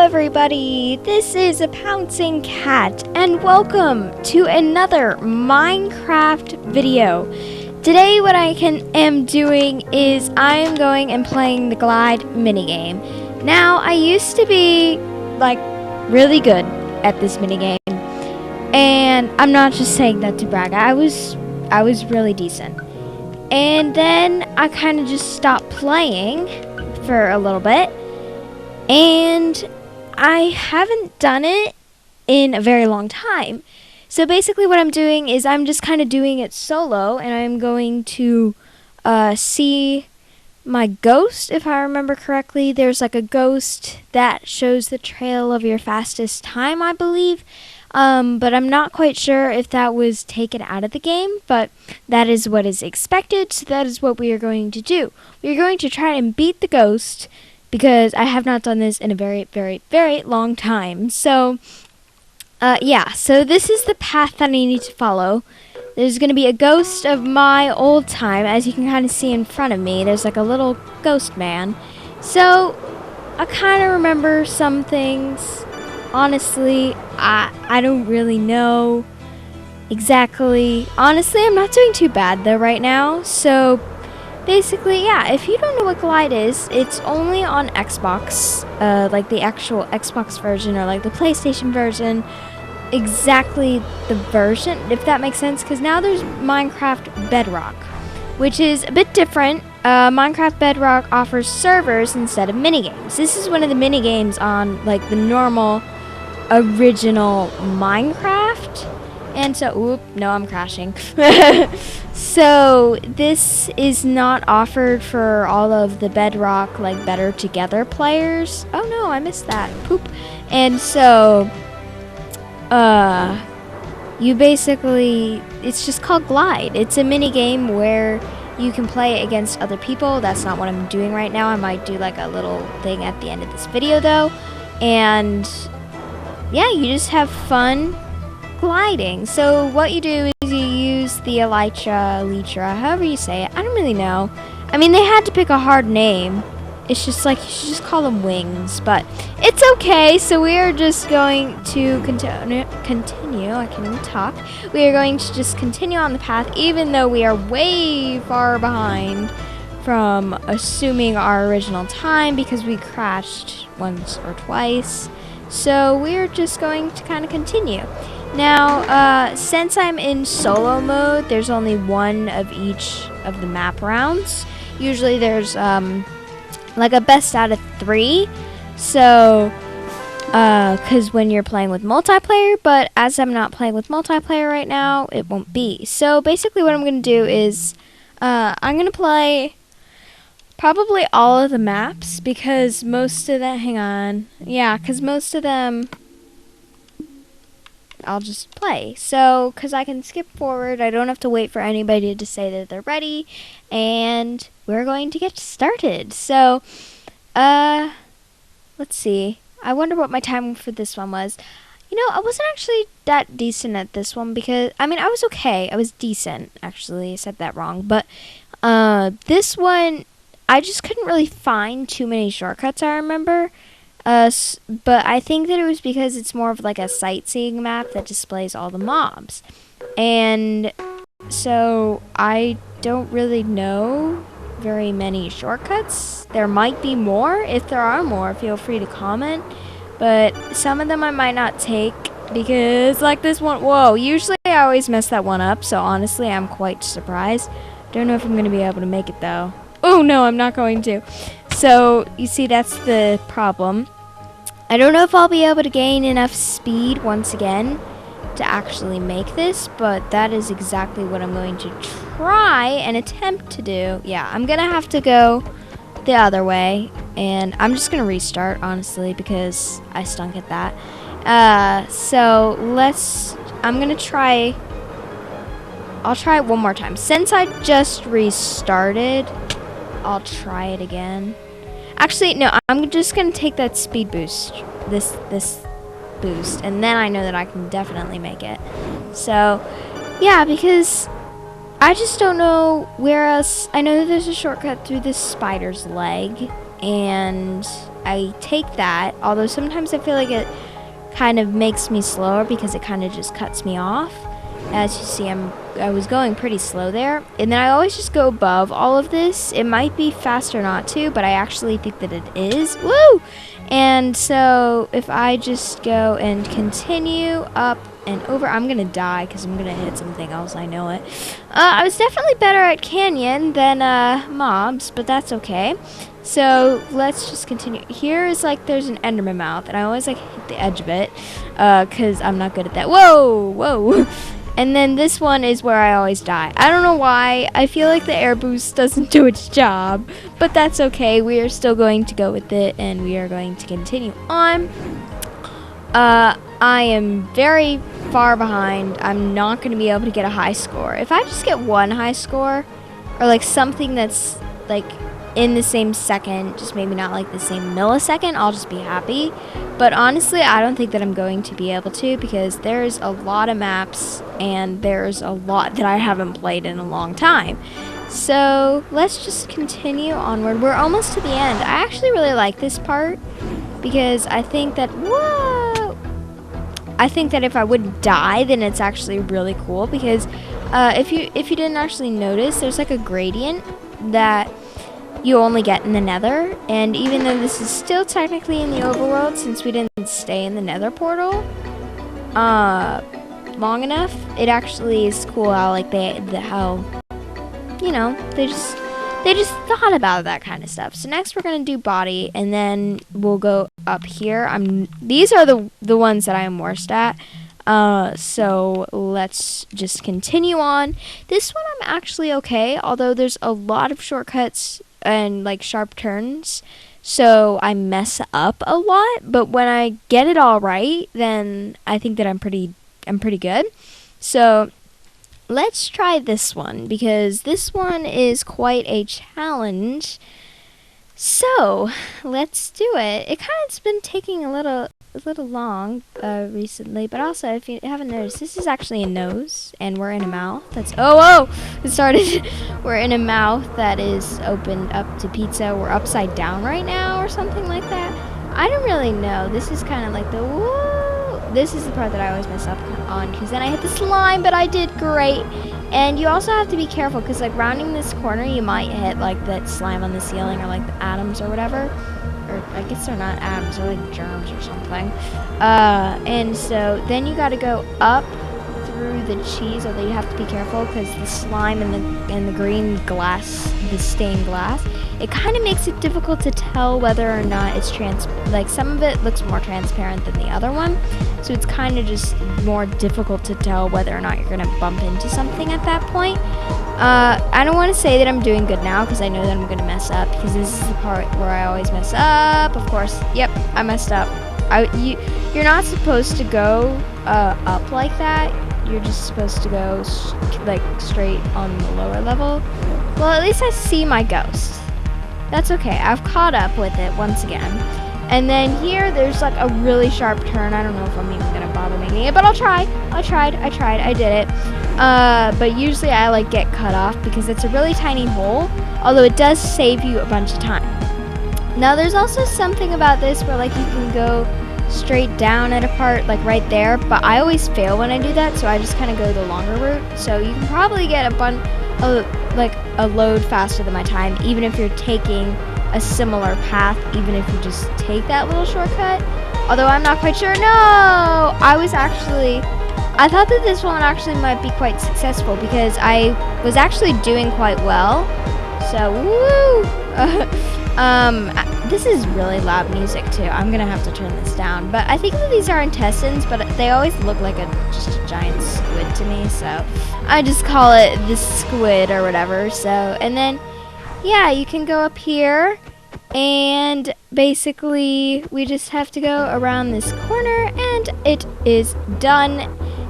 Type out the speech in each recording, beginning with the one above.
everybody, this is A Pouncing Cat, and welcome to another Minecraft video. Today what I am doing is I am going and playing the glide minigame. Now, I used to be, really good at this minigame, and I'm not just saying that to brag. I was really decent. And then I kind of just stopped playing for a little bit. And I haven't done it in a very long time. So basically what I'm doing is I'm just kind of doing it solo, and I'm going to see my ghost, if I remember correctly. There's like a ghost that shows the trail of your fastest time, I believe. But I'm not quite sure if that was taken out of the game, but that is what is expected, so that is what we are going to do. We are going to try and beat the ghost, because I have not done this in a very, very, very long time. So, so this is the path that I need to follow. There's going to be a ghost of my old time, as you can kind of see in front of me. There's like a little ghost man. So, I kind of remember some things. Honestly, I don't really know exactly. Honestly, I'm not doing too bad though right now. So, basically, yeah, if you don't know what Glide is, it's only on Xbox, like the actual Xbox version or like the PlayStation version, exactly the version, if that makes sense, because now there's Minecraft Bedrock, which is a bit different. Minecraft Bedrock offers servers instead of minigames. This is one of the minigames on like the normal, original Minecraft. And so, no, I'm crashing. So, this is not offered for all of the Bedrock, like, Better Together players. Oh no, I missed that. Poop. And so, you basically, it's just called Glide. It's a mini game where you can play against other people. That's not what I'm doing right now. I might do, like, a little thing at the end of this video, though. And, yeah, you just have fun gliding. So what you do is you use the elytra, however you say it. I don't really know. I mean, they had to pick a hard name. It's just like, you should just call them wings, but it's okay. So we are just going to continue. I can't even talk. We are going to just continue on the path, even though we are way far behind from assuming our original time, because we crashed once or twice. So we're just going to kind of continue. Now, since I'm in solo mode, there's only one of each of the map rounds. Usually there's, like a best out of 3. So, because when you're playing with multiplayer, but as I'm not playing with multiplayer right now, it won't be. So, basically what I'm going to do is, I'm going to play probably all of the maps, because most of them, because most of them I'll just play. So, because I can skip forward, I don't have to wait for anybody to say that they're ready, and we're going to get started. So, let's see. I wonder what my time for this one was. You know, I wasn't actually that decent at this one, because, I mean, I was okay. I was decent, actually. I said that wrong. But, this one, I just couldn't really find too many shortcuts, I remember. But I think that it was because it's more of like a sightseeing map that displays all the mobs. And so I don't really know very many shortcuts. There might be more. If there are more, feel free to comment. But some of them I might not take, because like this one, whoa, usually I always mess that one up. So honestly, I'm quite surprised. Don't know if I'm going to be able to make it though. Oh no, I'm not going to. So, you see, that's the problem. I don't know if I'll be able to gain enough speed once again to actually make this, but that is exactly what I'm going to try and attempt to do. Yeah, I'm going to have to go the other way, and I'm just going to restart, honestly, because I stunk at that. So, I'm going to try, I'll try it one more time. Since I just restarted, I'll try it again. Actually, no, I'm just going to take that speed boost, this boost, and then I know that I can definitely make it. So, yeah, because I just don't know where else. I know that there's a shortcut through this spider's leg, and I take that, although sometimes I feel like it kind of makes me slower because it kind of just cuts me off. As you see, I was going pretty slow there, and then I always just go above all of this. It might be faster not to, but I actually think that it is. Woo! And so if I just go and continue up and over, I'm gonna die because I'm gonna hit something else. I know it. I was definitely better at canyon than mobs, but that's okay. So let's just continue. Here is like there's an Enderman mouth, and I always like hit the edge of it because I'm not good at that. Whoa, whoa. And then this one is where I always die. I don't know why. I feel like the air boost doesn't do its job, but that's okay. We are still going to go with it, and we are going to continue on. I am very far behind. I'm not going to be able to get a high score. If I just get one high score, or like something that's like in the same second, just maybe not like the same millisecond, I'll just be happy. But honestly, I don't think that I'm going to be able to because there's a lot of maps and there's a lot that I haven't played in a long time. So let's just continue onward. We're almost to the end. I actually really like this part because I think that, whoa! I think that if I wouldn't die, then it's actually really cool because if you didn't actually notice, there's like a gradient that you only get in the nether, and even though this is still technically in the overworld since we didn't stay in the nether portal long enough, it actually is cool how like they just thought about that kind of stuff. So next we're gonna do body, and then we'll go up here. These are the ones that I am worst at. So let's just continue on. This one I'm actually okay, although there's a lot of shortcuts and like sharp turns, so I mess up a lot, but when I get it all right, then I think that I'm pretty good. So let's try this one because this one is quite a challenge. So let's do it. It kind of's been taking a little long recently, but also if you haven't noticed, this is actually a nose and we're in a mouth that's it started. We're in a mouth that is opened up to pizza. We're upside down right now or something like that. I don't really know. This is kind of like the whoa. This is the part that I always mess up on because then I hit the slime, but I did great. And you also have to be careful because like rounding this corner you might hit like that slime on the ceiling or like the atoms or whatever. Or I guess they're not atoms, they're like germs or something. And so then you gotta go up through the cheese, although you have to be careful because the slime and the green glass, the stained glass, it kind of makes it difficult to tell whether or not it's like some of it looks more transparent than the other one. So it's kind of just more difficult to tell whether or not you're gonna bump into something at that point. I don't want to say that I'm doing good now because I know that I'm going to mess up because this is the part where I always mess up, of course. Yep, I messed up. You're not supposed to go up like that. You're just supposed to go like straight on the lower level. Well, at least I see my ghost. That's okay. I've caught up with it once again. And then here, there's like a really sharp turn. I don't know if I'm even going to bother making it, but I'll try. I tried. I did it. But usually I like get cut off because it's a really tiny hole, although it does save you a bunch of time. Now there's also something about this where like you can go straight down at a part like right there, but I always fail when I do that, so I just kind of go the longer route. So you can probably get a load faster than my time, even if you're taking a similar path, even if you just take that little shortcut. Although I'm not quite sure. No! I thought that this one actually might be quite successful because I was actually doing quite well. So, woo! This is really loud music too. I'm gonna have to turn this down. But I think that these are intestines, but they always look like just a giant squid to me. So I just call it the squid or whatever. So, and then, yeah, you can go up here. And basically, we just have to go around this corner, and it is done.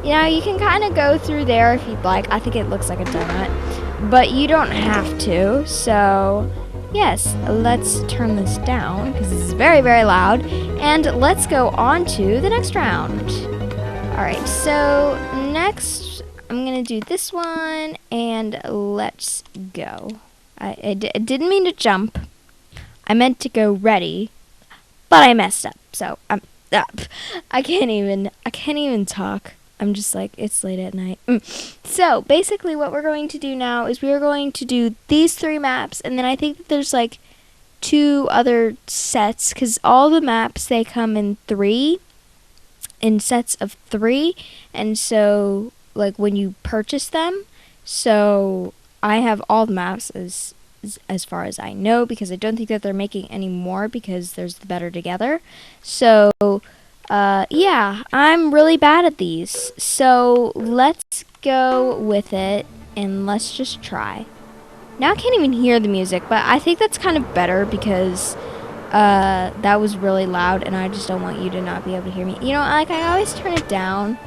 You know, you can kind of go through there if you'd like. I think it looks like a donut, but you don't have to. So, yes, let's turn this down because this is very, very loud. And let's go on to the next round. All right, so next, I'm going to do this one, and let's go. I didn't mean to jump. I meant to go ready. but I messed up. So I'm up. I can't even talk. I'm just like, it's late at night. So basically what we're going to do now is we are going to do these 3 maps, and then I think that there's like 2 other sets, because all the maps, they come in sets of 3, and so like when you purchase them, so I have all the maps as far as I know, because I don't think that they're making any more, because there's the Better Together. So yeah, I'm really bad at these, so let's go with it and let's just try. Now I can't even hear the music, but I think that's kind of better, because that was really loud and I just don't want you to not be able to hear me. You know, like, I always turn it down,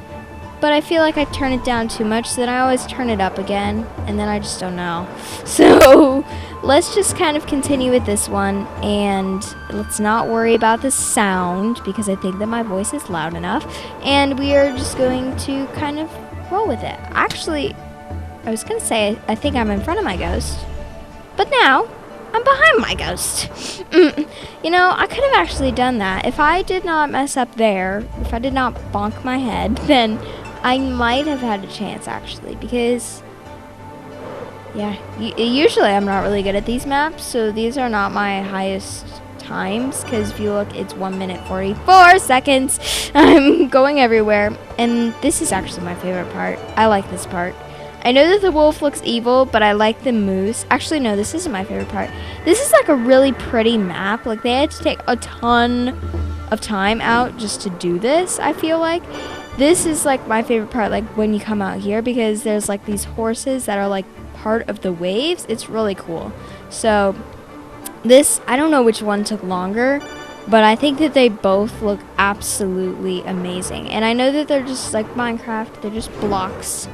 but I feel like I turn it down too much, so then I always turn it up again, and then I just don't know. So let's just kind of continue with this one, and let's not worry about the sound, because I think that my voice is loud enough, and we are just going to kind of roll with it. Actually, I was going to say, I think I'm in front of my ghost, but now I'm behind my ghost. You know, I could have actually done that. If I did not mess up there, if I did not bonk my head, then I might have had a chance, actually, because, yeah, usually I'm not really good at these maps, so these are not my highest times, because if you look, it's 1 minute 44 seconds. I'm going everywhere, and this is actually my favorite part. I like this part. I know that the wolf looks evil, but I like the moose. Actually, no, this isn't my favorite part. This is like a really pretty map. Like, they had to take a ton of time out just to do this, I feel like. This is like my favorite part, like when you come out here, because there's like these horses that are like part of the waves. It's really cool. So this, I don't know which one took longer, but I think that they both look absolutely amazing. And I know that they're just like Minecraft, they're just blocks,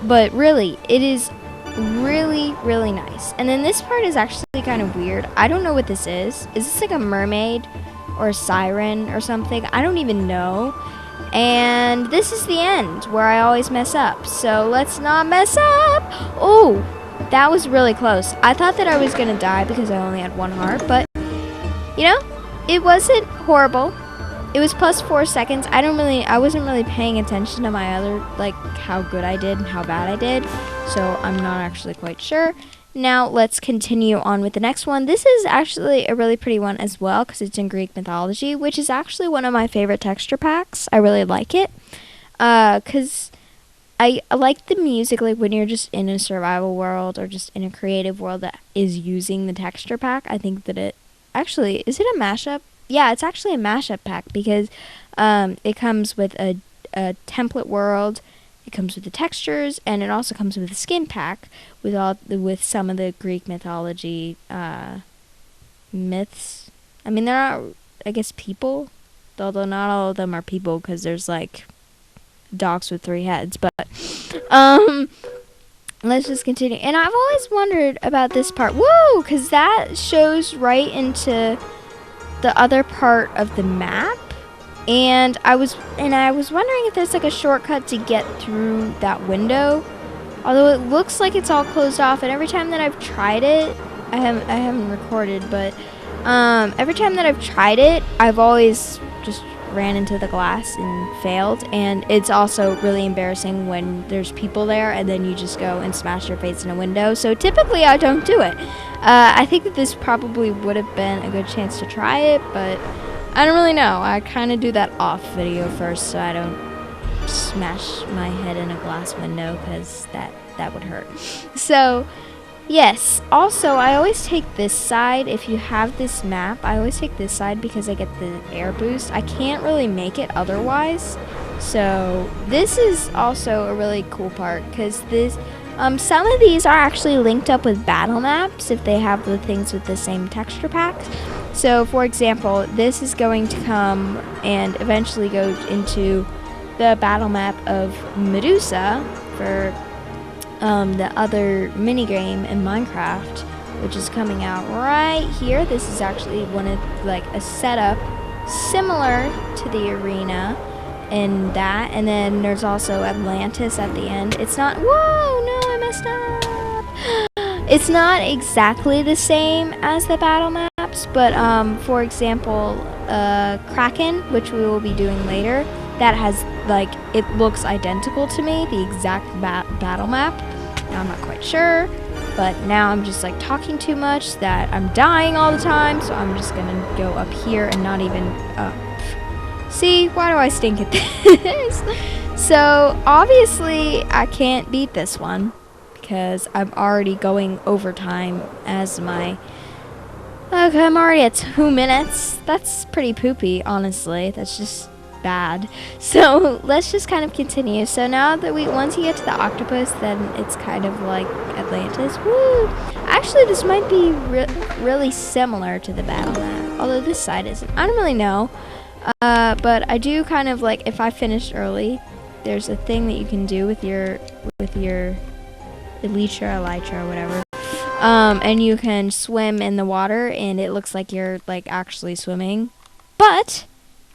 but really, it is really, really nice. And then this part is actually kind of weird. I don't know what this is. Is this like a mermaid or a siren or something? I don't even know. And this is the end, where I always mess up. So let's not mess up. Oh, that was really close. I thought that I was gonna die because I only had 1 heart, but you know, it wasn't horrible. It was plus 4 seconds. I wasn't really paying attention to my other, like, how good I did and how bad I did, so I'm not actually quite sure. Now let's continue on with the next one. This is actually a really pretty one as well, because it's in Greek mythology, which is actually one of my favorite texture packs. I really like it, because I like the music, like when you're just in a survival world or just in a creative world that is using the texture pack. I think that it actually, is it a mashup? Yeah, it's actually a mashup pack, because it comes with a template world. It comes with the textures, and it also comes with a skin pack with some of the Greek mythology myths. I mean, there are, I guess, people, although not all of them are people, because there's like dogs with 3 heads. But let's just continue. And I've always wondered about this part. Whoa, because that shows right into the other part of the map. And I was wondering if there's like a shortcut to get through that window, although it looks like it's all closed off. And every time that I've tried it, I haven't recorded, but every time that I've tried it, I've always just ran into the glass and failed. And it's also really embarrassing when there's people there and then you just go and smash your face in a window. So typically I don't do it. I think that this probably would have been a good chance to try it, but I don't really know. I kind of do that off video first, so I don't smash my head in a glass window, because that would hurt. So yes, also I always take this side. If you have this map, I always take this side because I get the air boost. I can't really make it otherwise. So this is also a really cool part, because this some of these are actually linked up with battle maps if they have the things with the same texture packs. So for example, this is going to come and eventually go into the battle map of Medusa for the other minigame in Minecraft, which is coming out right here. This is actually one of like a setup similar to the arena in that, and then there's also Atlantis at the end. It's not, whoa, no, I messed up. It's not exactly the same as the battle maps, but for example, Kraken, which we will be doing later, that has, like, it looks identical to me, the exact battle map. Now, I'm not quite sure, but now I'm just, like, talking too much that I'm dying all the time, so I'm just gonna go up here and not even up. See, why do I stink at this? So, obviously, I can't beat this one, because I'm already going overtime as my... Okay, I'm already at 2 minutes. That's pretty poopy, honestly. That's just bad. So let's just kind of continue. So now that once you get to the octopus, then it's kind of like Atlantis. Woo! Actually, this might be really similar to the battle map, although this side isn't. I don't really know. But I do kind of like, if I finished early, there's a thing that you can do with your Elytra, or whatever. And you can swim in the water, and it looks like you're, like, actually swimming. But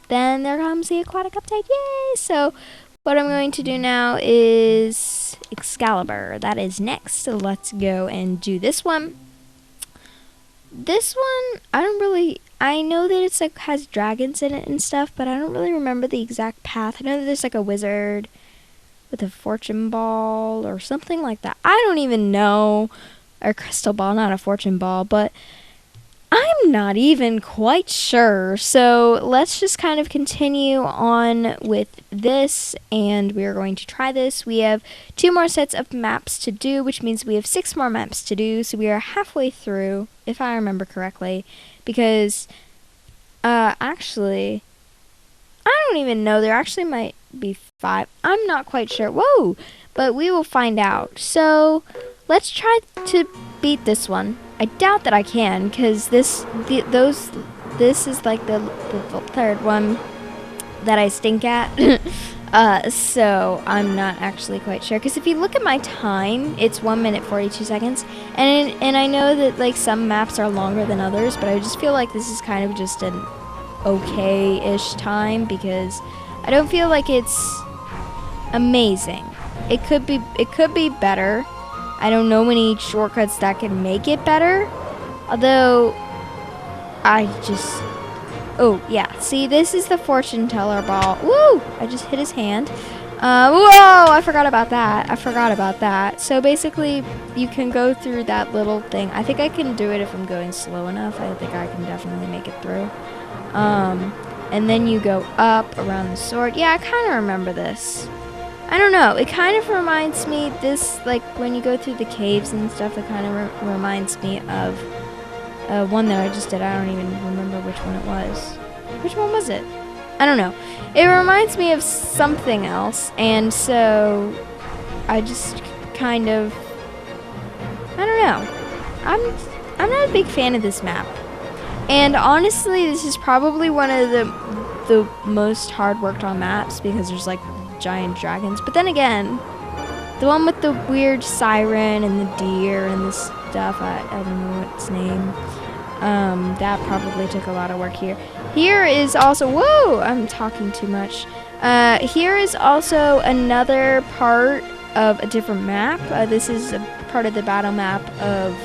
then there comes the aquatic update. Yay! So what I'm going to do now is Excalibur. That is next. So let's go and do this one. This one, I know that it's, like, has dragons in it and stuff, but I don't really remember the exact path. I know that there's, like, a wizard with a fortune ball or something like that. I don't even know. Or crystal ball, not a fortune ball, but I'm not even quite sure. So let's just kind of continue on with this, and we are going to try this. We have 2 more sets of maps to do, which means we have 6 more maps to do. So we are halfway through, if I remember correctly, because actually, I don't even know. There actually might be 5. I'm not quite sure. Whoa! But we will find out. So let's try to beat this one. I doubt that I can, because this is like the third one that I stink at. So I'm not actually quite sure, because if you look at my time, it's 1 minute 42 seconds, and I know that, like, some maps are longer than others, but I just feel like this is kind of just an okay-ish time, because I don't feel like it's amazing. It could be better. I don't know any shortcuts that can make it better. Although, oh, yeah. See, this is the fortune teller ball. Woo! I just hit his hand. Whoa! I forgot about that. So basically, you can go through that little thing. I think I can do it if I'm going slow enough. I think I can definitely make it through. And then you go up around the sword. Yeah, I kind of remember this. I don't know, it kind of reminds me, this, like, when you go through the caves and stuff, it kind of reminds me of one that I just did. I don't even remember which one it was. Which one was it? I don't know. It reminds me of something else, and so I just kind of, I don't know. I'm not a big fan of this map. And honestly, this is probably one of the most hard worked on maps, because there's, like, giant dragons. But then again, the one with the weird siren and the deer and the stuff, I don't know what its name, that probably took a lot of work here. Here is also, whoa, I'm talking too much. Here is also another part of a different map. This is a part of the battle map of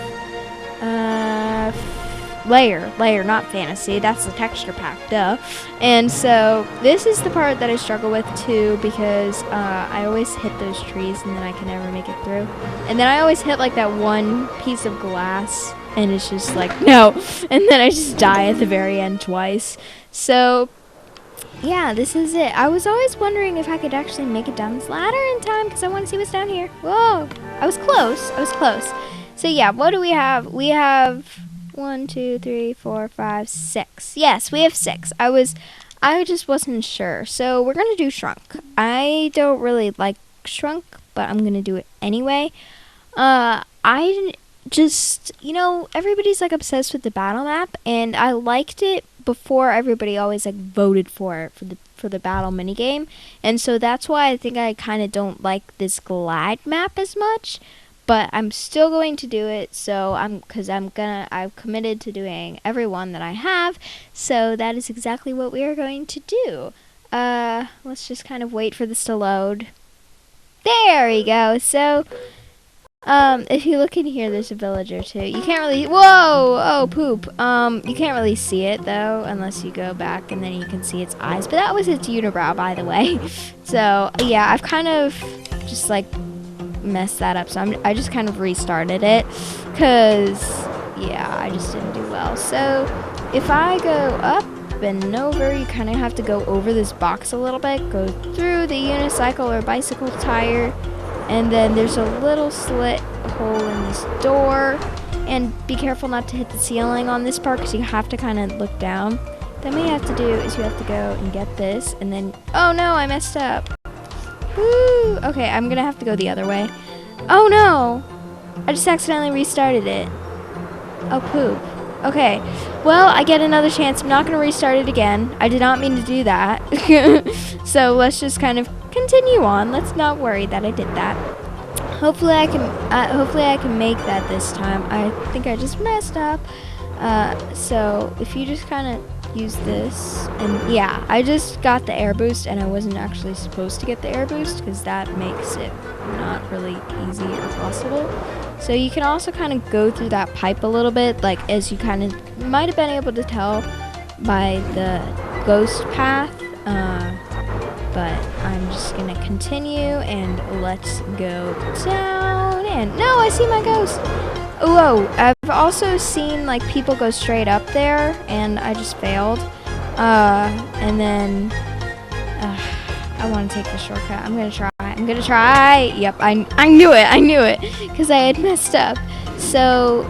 Layer, not Fantasy. That's the texture pack, duh. And so this is the part that I struggle with too, because I always hit those trees and then I can never make it through. And then I always hit, like, that one piece of glass, and it's just like, no. And then I just die at the very end twice. So yeah, this is it. I was always wondering if I could actually make it down this ladder in time, because I want to see what's down here. Whoa, I was close. So yeah, what do we have? We have 1, 2, 3, 4, 5, 6. Yes, we have 6. I just wasn't sure. So we're gonna do Shrunk. I don't really like Shrunk, but I'm gonna do it anyway. I just, everybody's, like, obsessed with the battle map, and I liked it before everybody always, like, voted for it for the battle minigame, and so that's why I think I kind of don't like this glide map as much. But I'm still going to do it, so I've committed to doing every one that I have, so that is exactly what we are going to do. Let's just kind of wait for this to load. There we go. So If you look in here, there's a villager too. You can't really. Whoa! Oh, poop. You can't really see it though, unless you go back and then you can see its eyes. But that was its unibrow, by the way. So yeah, I've kind of just like messed that up. So I just kind of restarted it, cause yeah, I just didn't do well. So if I go up and over, you kind of have to go over this box a little bit, go through the unicycle or bicycle tire. And then there's a little slit hole in this door. And be careful not to hit the ceiling on this part because you have to kind of look down. Then what you have to do is you have to go and get this. And then, oh no, I messed up. Woo! Okay, I'm going to have to go the other way. Oh no! I just accidentally restarted it. Oh, poop. Okay, well, I get another chance. I'm not going to restart it again. I did not mean to do that. So let's just kind of continue on. Let's not worry that I did that. Hopefully I can make that this time. I think I just messed up. So if you just kind of use this, and yeah, I just got the air boost, and I wasn't actually supposed to get the air boost because that makes it not really easy or possible. So you can also kind of go through that pipe a little bit, like as you kind of might have been able to tell by the ghost path. But I'm just gonna continue and let's go down. And no, I see my ghost. Whoa! I've also seen like people go straight up there, and I just failed. And then I want to take the shortcut. I'm gonna try. Yep, I knew it because I had messed up. So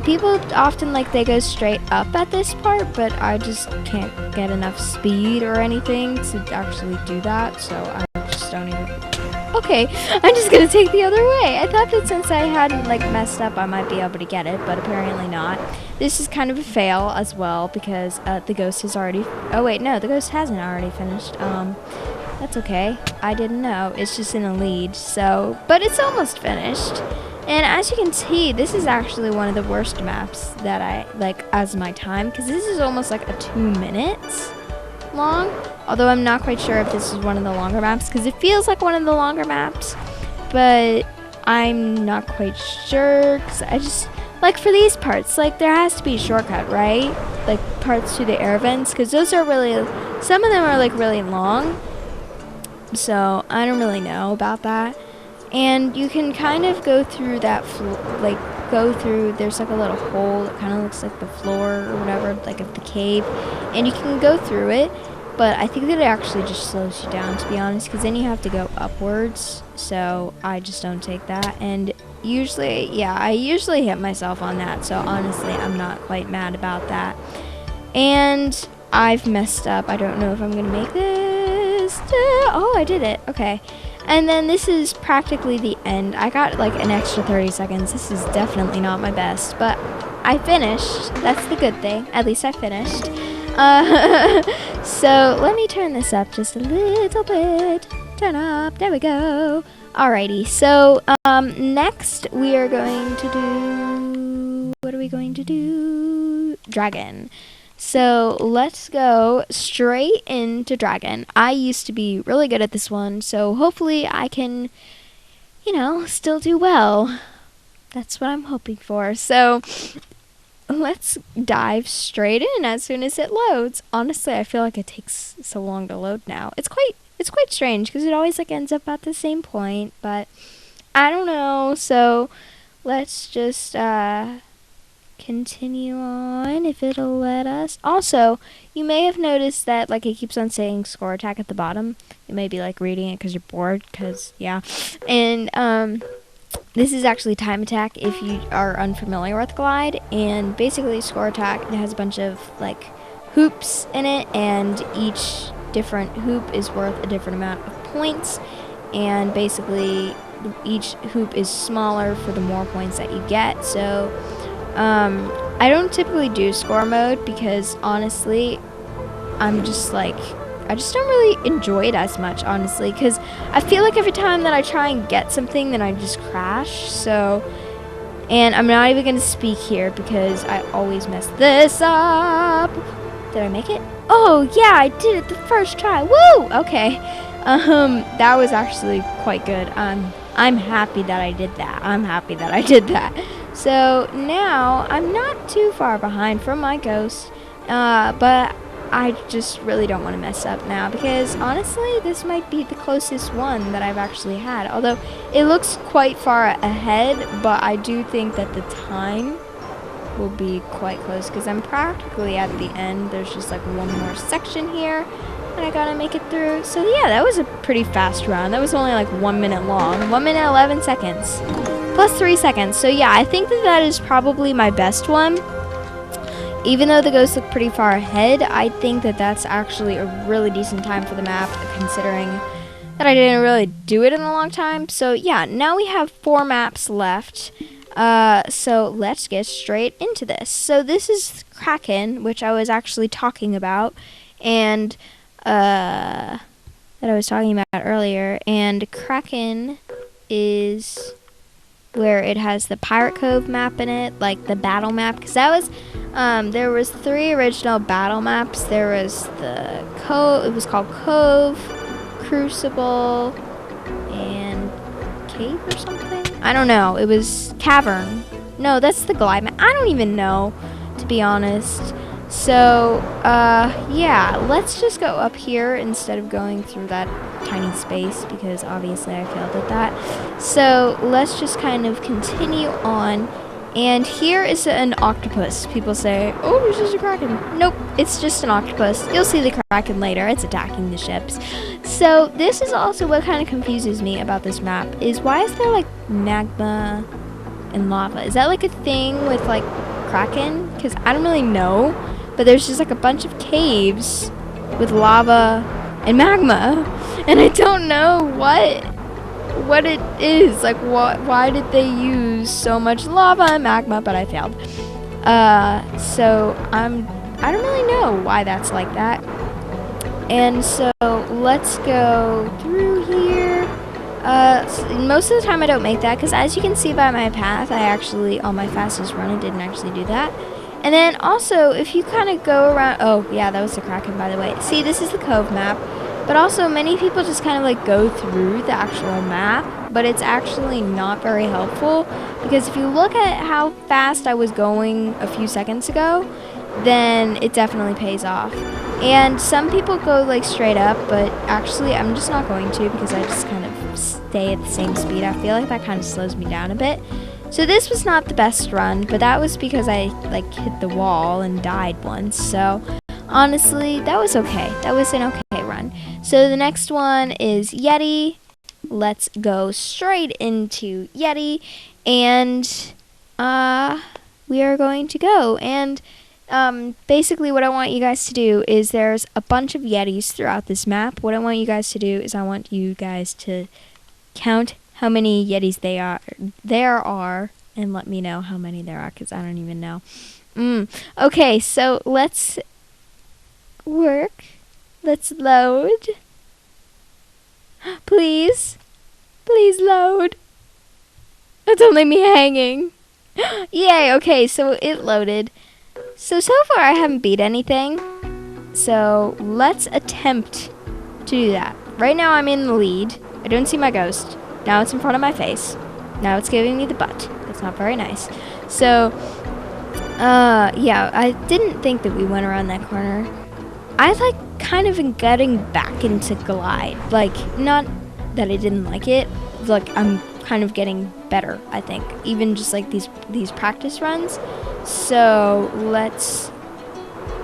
people often like they go straight up at this part, but I just can't get enough speed or anything to actually do that, so I just don't even. Okay, I'm just gonna take the other way. I thought that since I hadn't like messed up, I might be able to get it, but apparently not. This is kind of a fail as well because the ghost has already. Oh wait, no, the ghost hasn't already finished. That's okay. I didn't know. It's just in the lead, so but it's almost finished. And as you can see, this is actually one of the worst maps that I like as my time, because this is almost like a 2 minutes long. Although I'm not quite sure if this is one of the longer maps, because it feels like one of the longer maps, but I'm not quite sure, because I just, like for these parts, like there has to be a shortcut, right? Like parts to the air vents, because those are really, some of them are like really long, so I don't really know about that. And you can kind of go through that, there's like a little hole that kind of looks like the floor or whatever, like of the cave. And you can go through it, but I think that it actually just slows you down, to be honest, because then you have to go upwards. So I just don't take that. And usually, yeah, I usually hit myself on that. So honestly, I'm not quite mad about that. And I've messed up. I don't know if I'm going to make this. Oh, I did it. Okay. And then this is practically the end. I got like an extra 30 seconds. This is definitely not my best, but I finished. That's the good thing. At least I finished. So let me turn this up just a little bit. Turn up. There we go. Alrighty. So next we are going to do. What are we going to do? Dragon. So let's go straight into Dragon. I used to be really good at this one, so hopefully I can, still do well. That's what I'm hoping for. So let's dive straight in as soon as it loads. Honestly, I feel like it takes so long to load now. It's quite strange because it always like ends up at the same point, but I don't know. So let's just continue on if it'll let us. Also, you may have noticed that like it keeps on saying score attack at the bottom. You may be like reading it because you're bored, because yeah. And this is actually time attack if you are unfamiliar with Glide. And basically score attack, it has a bunch of like hoops in it, and each different hoop is worth a different amount of points, and basically each hoop is smaller for the more points that you get. So I don't typically do score mode because honestly, I just don't really enjoy it as much, honestly, because I feel like every time that I try and get something, then I just crash. So, and I'm not even going to speak here because I always mess this up. Did I make it? Oh, yeah, I did it the first try. Woo! Okay. That was actually quite good. I'm happy that I did that. I'm happy that I did that. So now I'm not too far behind from my ghost, but I just really don't want to mess up now because honestly this might be the closest one that I've actually had, although it looks quite far ahead, but I do think that the time will be quite close because I'm practically at the end. There's just like one more section here and I gotta make it through. So yeah, that was a pretty fast run. That was only like 1 minute long. 1 minute 11 seconds plus 3 seconds. So yeah, I think that that is probably my best one. Even though the ghosts look pretty far ahead, I think that that's actually a really decent time for the map, considering that I didn't really do it in a long time. So yeah, now we have 4 maps left. So let's get straight into this. So this is Kraken, which I was actually talking about, and that I was talking about earlier. And Kraken is where it has the Pirate Cove map in it, like the battle map, because that was there was 3 original battle maps. There was the Cove, it was called Cove, Crucible, and Cave or something. I don't know. It was Cavern. No, that's the glide map. I don't even know, to be honest. So yeah, let's just go up here instead of going through that tiny space because obviously I failed at that. So let's just kind of continue on. And here is an octopus. People say, oh, it's just a Kraken. Nope, it's just an octopus. You'll see the Kraken later. It's attacking the ships. So this is also what kind of confuses me about this map, is why is there like magma and lava? Is that like a thing with like Kraken? Because I don't really know. But there's just like a bunch of caves with lava and magma, and I don't know what it is. Like, why did they use so much lava and magma? But I failed. So I don't really know why that's like that. And so let's go through here. Most of the time I don't make that because, as you can see by my path, I actually on my fastest run I didn't actually do that. And then also, if you kind of go around, oh yeah, that was the Kraken, by the way. See, this is the Cove map, but also many people just kind of like go through the actual map, but it's actually not very helpful because if you look at how fast I was going a few seconds ago, then it definitely pays off. And some people go like straight up, but actually I'm just not going to because I just kind of stay at the same speed. I feel like that kind of slows me down a bit. So this was not the best run, but that was because I like hit the wall and died once. So honestly, that was okay. That was an okay run. So the next one is Yeti. Let's go straight into Yeti, and we are going to go. And basically what I want you guys to do is there's a bunch of Yetis throughout this map. What I want you guys to do is I want you guys to count how many Yetis there are, and let me know how many there are, because I don't even know. Okay, so let's work. Let's load. Please. Please load. It's only me hanging. Yay, okay, so it loaded. So far I haven't beat anything. So let's attempt to do that. Right now I'm in the lead. I don't see my ghost. Now it's in front of my face. Now it's giving me the butt. That's not very nice. So, yeah, I didn't think that we went around that corner. I like kind of getting back into glide. Like, not that I didn't like it. Like, I'm kind of getting better, I think. Even just like these practice runs. So let's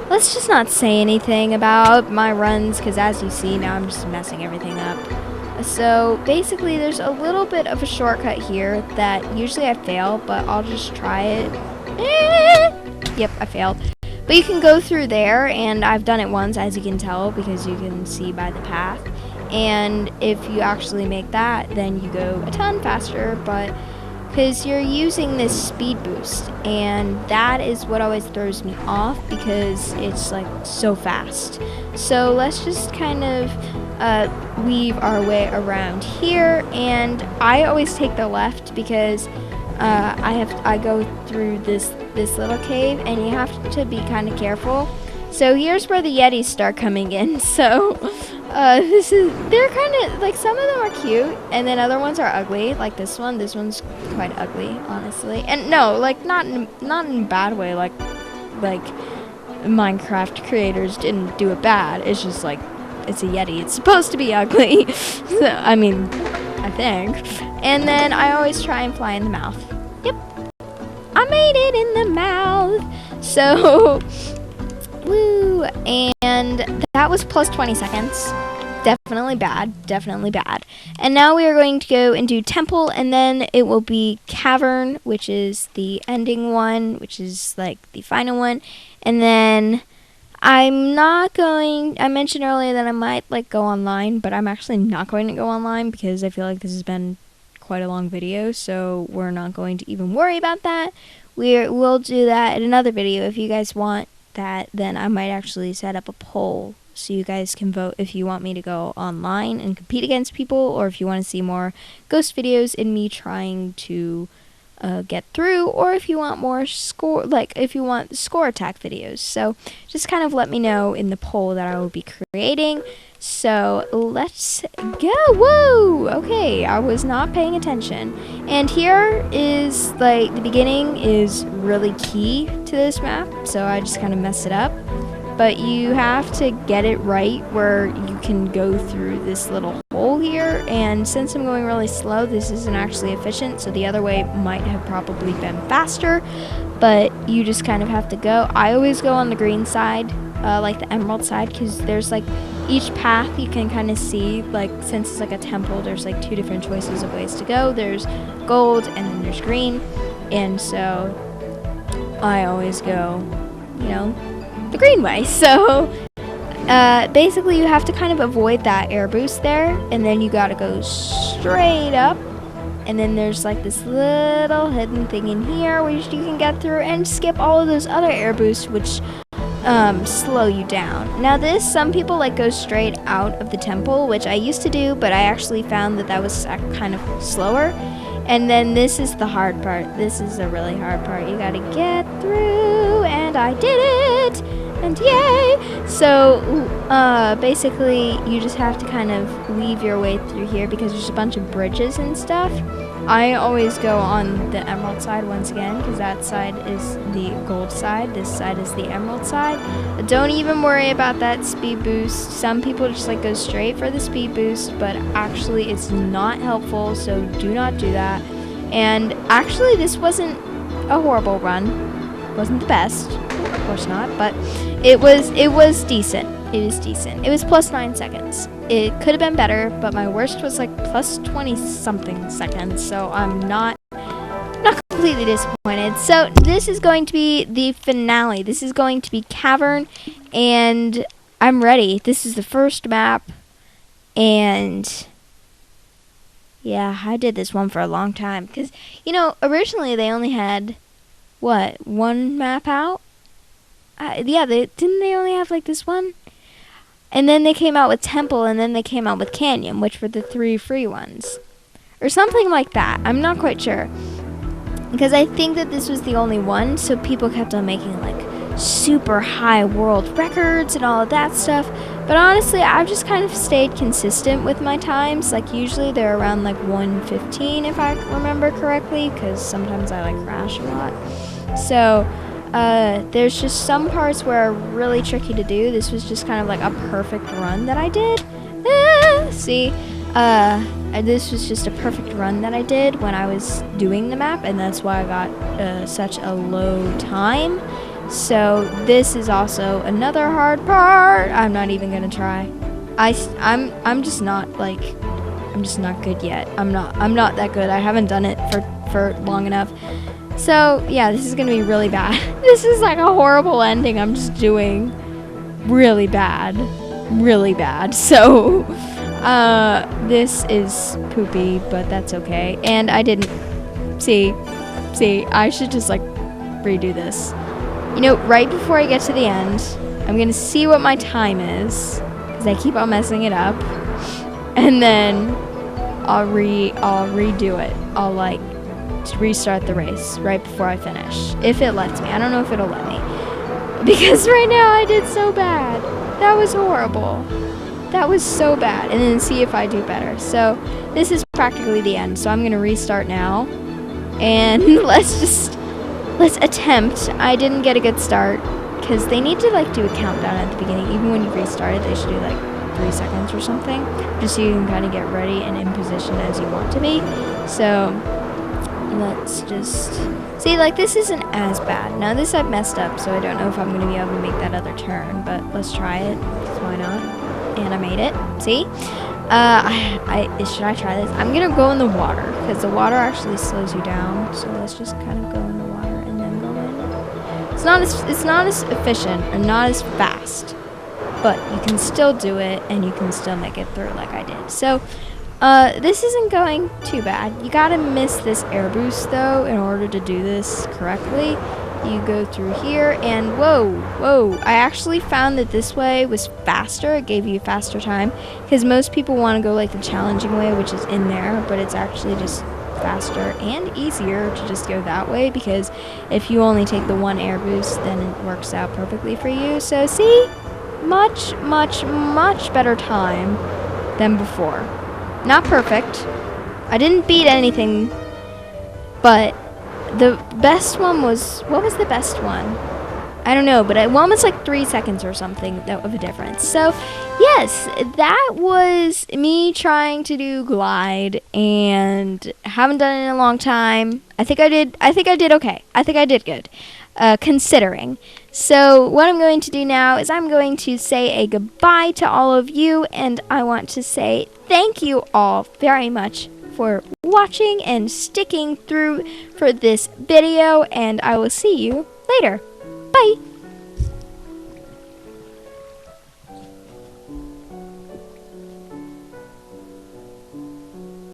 just not say anything about my runs, because as you see now I'm just messing everything up. So basically there's a little bit of a shortcut here that usually I fail, but I'll just try it. Yep, I failed. But you can go through there, and I've done it once, as you can tell, because you can see by the path. And if you actually make that, then you go a ton faster, but because you're using this speed boost, and that is what always throws me off because it's like so fast. So let's just kind of weave our way around here, and I always take the left because I go through this little cave, and you have to be kind of careful. So here's where the Yetis start coming in. So they're kind of, like, some of them are cute, and then other ones are ugly, like this one's quite ugly, honestly. And no, like, not in a bad way, like Minecraft creators didn't do it bad, it's just, like, it's a Yeti, it's supposed to be ugly. So, I mean, I think. And then I always try and fly in the mouth. Yep, I made it in the mouth. So, woo, and that was plus 20 seconds. Definitely bad, definitely bad. And now we are going to go and do temple, and then it will be cavern, which is the ending one, which is like the final one. And then I mentioned earlier that I might like go online, but I'm actually not going to go online because I feel like this has been quite a long video, so we're not going to even worry about that. We'll do that in another video. If you guys want that, then I might actually set up a poll so you guys can vote if you want me to go online and compete against people, or if you want to see more ghost videos in me trying to get through, or if you want more score, like if you want score attack videos. So just kind of let me know in the poll that I will be creating. So let's go. Whoa, okay, I was not paying attention. And here is, like, the beginning is really key to this map, so I just kind of messed it up. But you have to get it right where you can go through this little hole here. And since I'm going really slow, this isn't actually efficient. So the other way might have probably been faster. But you just kind of have to go. I always go on the green side, like the emerald side, because there's like each path you can kind of see. Like, since it's like a temple, there's like two different choices of ways to go. There's gold and then there's green. And so I always go, you know, the green way. So basically you have to kind of avoid that air boost there, and then you gotta go straight up, and then there's like this little hidden thing in here which you can get through and skip all of those other air boosts which slow you down. Now some people like go straight out of the temple, which I used to do, but I actually found that was kind of slower. And then this is the hard part. This is a really hard part. You gotta get through, and I did it, and yay! So basically you just have to kind of weave your way through here because there's a bunch of bridges and stuff. I always go on the emerald side once again because that side is the gold side, this side is the emerald side. Don't even worry about that speed boost. Some people just like go straight for the speed boost, but actually it's not helpful, so do not do that. And actually this wasn't a horrible run. Wasn't the best, of course not, but it was decent. It was decent. It was plus 9 seconds. It could have been better, but my worst was like plus 20 something seconds, so I'm not completely disappointed. So this is going to be the finale. This is going to be cavern, and I'm ready. This is the first map, and yeah, I did this one for a long time because, you know, originally they only had one map out. Yeah, didn't they only have like this one? And then they came out with Temple, and then they came out with Canyon, which were the 3 free ones. Or something like that. I'm not quite sure. Because I think that this was the only one, so people kept on making like super high world records and all of that stuff. But honestly, I've just kind of stayed consistent with my times. Like usually they're around like 1:15 if I remember correctly, because sometimes I like crash a lot. So there's just some parts where are really tricky to do. This was just kind of like a perfect run that I did. See, this was just a perfect run that I did when I was doing the map, and that's why I got such a low time. So this is also another hard part. I'm not even gonna try. I'm just not like, I'm just not good yet. I'm not that good. I haven't done it for long enough. So yeah, this is gonna be really bad. This is like a horrible ending. I'm just doing really bad. So this is poopy, but that's okay. And I didn't see, I should just like redo this. You know, right before I get to the end, I'm gonna see what my time is, because I keep on messing it up. And then I'll redo it. I'll like restart the race right before I finish, if it lets me. I don't know if it'll let me, because right now I did so bad. That was horrible. That was so bad. And then see if I do better. So this is practically the end. So I'm going to restart now. And let's attempt. I didn't get a good start because they need to like do a countdown at the beginning. Even when you restart it, they should do like 3 seconds or something, just so you can kind of get ready and in position as you want to be. So let's just see, like, this isn't as bad. Now this I've messed up, so I don't know if I'm going to be able to make that other turn, but let's try it, because why not? And I made it. See? Should I try this? I'm going to go in the water, because the water actually slows you down, so let's just kind of go in the water and then go in. It's not as efficient and not as fast, but you can still do it, and you can still make it through like I did. So this isn't going too bad. You gotta miss this air boost though in order to do this correctly. You go through here, and whoa, I actually found that this way was faster. It gave you faster time, because most people want to go like the challenging way, which is in there, but it's actually just faster and easier to just go that way, because if you only take the one air boost, then it works out perfectly for you. So see, much better time than before. Not perfect. I didn't beat anything, but the best one was, what was the best one? I don't know, but one was like 3 seconds or something of a difference. So yes, that was me trying to do glide, and haven't done it in a long time. I think I did okay. I think I did good, considering. So what I'm going to do now is I'm going to say a goodbye to all of you, and I want to say thank you all very much for watching and sticking through for this video, and I will see you later. Bye!